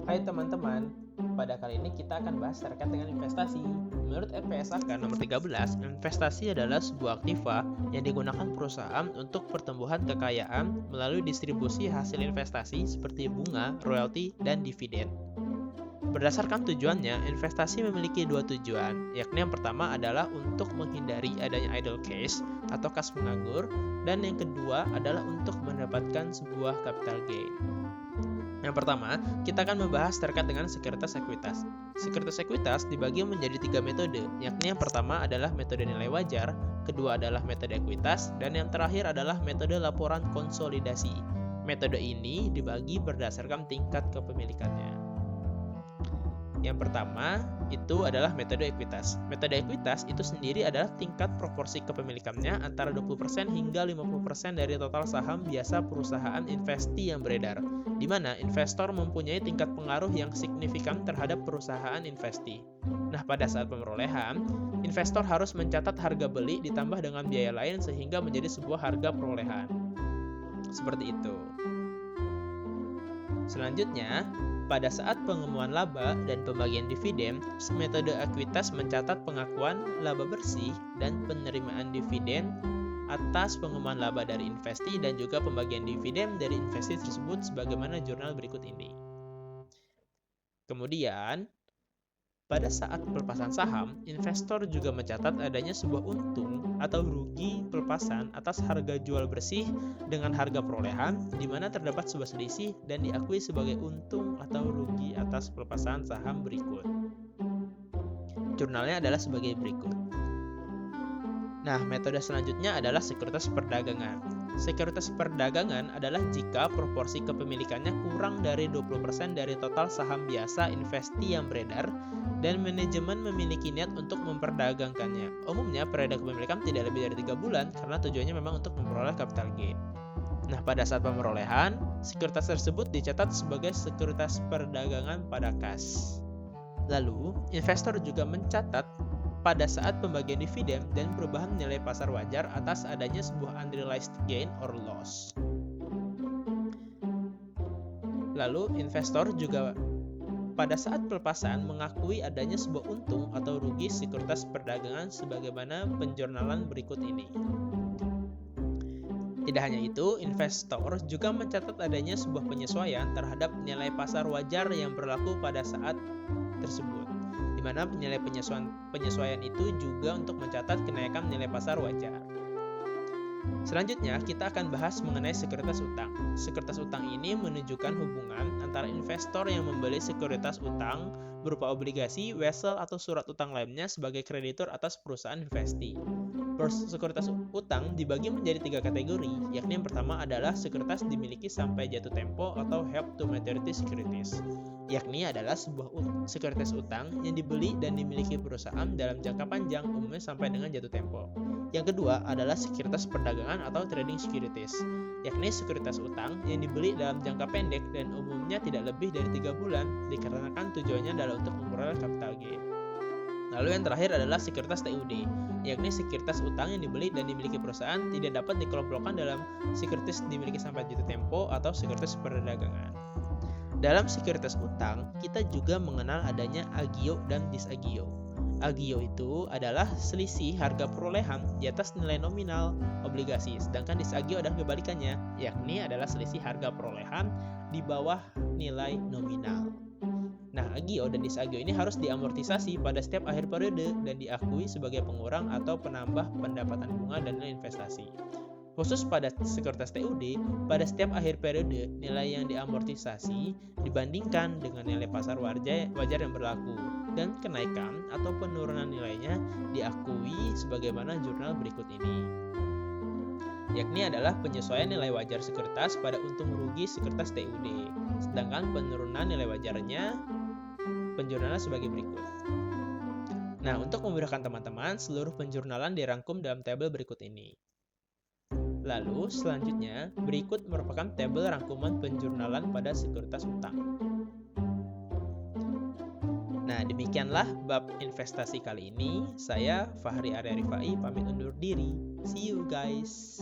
Hai teman-teman, pada kali ini kita akan bahas terkait dengan investasi. Menurut LPSAK nomor 13, investasi adalah sebuah aktiva yang digunakan perusahaan untuk pertumbuhan kekayaan melalui distribusi hasil investasi seperti bunga, royalti, dan dividen. Berdasarkan tujuannya, investasi memiliki dua tujuan, yakni yang pertama adalah untuk menghindari adanya idle cash atau kas penganggur, dan yang kedua adalah untuk mendapatkan sebuah capital gain. Yang pertama, kita akan membahas terkait dengan sekuritas ekuitas. Sekuritas ekuitas dibagi menjadi 3 metode, yakni yang pertama adalah metode nilai wajar, kedua adalah metode ekuitas, dan yang terakhir adalah metode laporan konsolidasi. Metode ini dibagi berdasarkan tingkat kepemilikannya. Yang pertama itu adalah metode ekuitas. Metode ekuitas itu sendiri adalah tingkat proporsi kepemilikannya antara 20% hingga 50% dari total saham biasa perusahaan investi yang beredar, di mana investor mempunyai tingkat pengaruh yang signifikan terhadap perusahaan investi. Nah, pada saat pemerolehan, investor harus mencatat harga beli ditambah dengan biaya lain sehingga menjadi sebuah harga perolehan. Seperti itu. Selanjutnya, pada saat pengumuman laba dan pembagian dividen, metode ekuitas mencatat pengakuan laba bersih dan penerimaan dividen atas pengumuman laba dari investi dan juga pembagian dividen dari investi tersebut sebagaimana jurnal berikut ini. Kemudian, pada saat pelepasan saham, investor juga mencatat adanya sebuah untung atau rugi pelepasan atas harga jual bersih dengan harga perolehan, di mana terdapat sebuah selisih dan diakui sebagai untung atau rugi atas pelepasan saham berikut. Jurnalnya adalah sebagai berikut. Nah, metode selanjutnya adalah sekuritas perdagangan. Sekuritas perdagangan adalah jika proporsi kepemilikannya kurang dari 20% dari total saham biasa investi yang beredar dan manajemen memiliki niat untuk memperdagangkannya. Umumnya, periode kepemilikan tidak lebih dari 3 bulan karena tujuannya memang untuk memperoleh capital gain. Nah, pada saat pemerolehan, sekuritas tersebut dicatat sebagai sekuritas perdagangan pada kas. Lalu, investor juga mencatat pada saat pembagian dividen dan perubahan nilai pasar wajar atas adanya sebuah unrealized gain or loss. Lalu, investor juga pada saat pelepasan mengakui adanya sebuah untung atau rugi sekuritas perdagangan sebagaimana penjurnalan berikut ini. Tidak hanya itu, investor juga mencatat adanya sebuah penyesuaian terhadap nilai pasar wajar yang berlaku pada saat tersebut, di mana nilai penyesuaian itu juga untuk mencatat kenaikan nilai pasar wajar. Selanjutnya, kita akan bahas mengenai sekuritas utang. Sekuritas utang ini menunjukkan hubungan antara investor yang membeli sekuritas utang berupa obligasi, wesel, atau surat utang lainnya sebagai kreditur atas perusahaan investi. Sekuritas utang dibagi menjadi 3 kategori, yakni yang pertama adalah sekuritas dimiliki sampai jatuh tempo atau held to maturity securities, yakni adalah sebuah sekuritas utang yang dibeli dan dimiliki perusahaan dalam jangka panjang, umumnya sampai dengan jatuh tempo. Yang kedua adalah sekuritas perdagangan atau trading securities, yakni sekuritas utang yang dibeli dalam jangka pendek dan umumnya tidak lebih dari 3 bulan dikarenakan tujuannya adalah untuk memperoleh capital gain. Lalu yang terakhir adalah sekuritas TUD, yakni sekuritas utang yang dibeli dan dimiliki perusahaan tidak dapat dikelompokkan dalam sekuritas dimiliki sampai jatuh tempo atau sekuritas perdagangan. Dalam sekuritas utang, kita juga mengenal adanya agio dan disagio. Agio itu adalah selisih harga perolehan di atas nilai nominal obligasi, sedangkan disagio adalah kebalikannya, yakni adalah selisih harga perolehan di bawah nilai nominal. Nah, agio dan disagio ini harus diamortisasi pada setiap akhir periode dan diakui sebagai pengurang atau penambah pendapatan bunga dan nilai investasi. Khusus pada sekuritas TUD, pada setiap akhir periode, nilai yang diamortisasi dibandingkan dengan nilai pasar wajar yang berlaku, dan kenaikan atau penurunan nilainya diakui sebagaimana jurnal berikut ini, yakni adalah penyesuaian nilai wajar sekuritas pada untung rugi sekuritas TUD, sedangkan penurunan nilai wajarnya penjurnalan sebagai berikut. Nah, untuk memudahkan teman-teman, seluruh penjurnalan dirangkum dalam tabel berikut ini. Lalu, selanjutnya, berikut merupakan tabel rangkuman penjurnalan pada sekuritas utang. Nah, demikianlah bab investasi kali ini. Saya Fahri Arya Rifai pamit undur diri. See you guys.